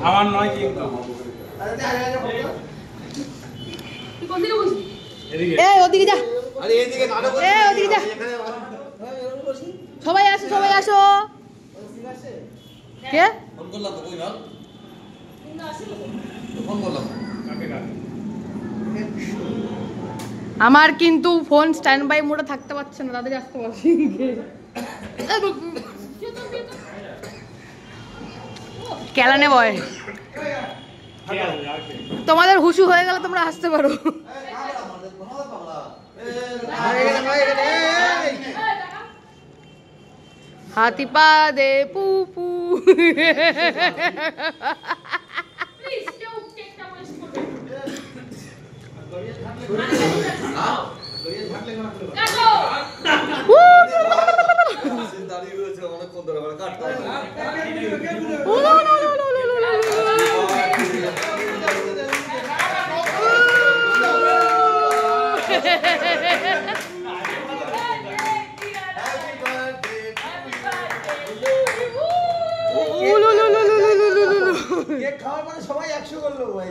আমার নয় কিন্তু ওদিকে যা, ওদিকে যা, সবাই আসো, সবাই আসো। কে আমার কিন্তু ফোন স্ট্যান্ড বাই মোডে থাকতে পারছে না, তাদের আসতে পারছি। কেলানে বয়, তোমাদের হুশু হয়ে গেলে তোমরা হাসতে পারো। হাতি পা দে পু পু। খাওয়ার পরে সবাই 100 করলো ভাই।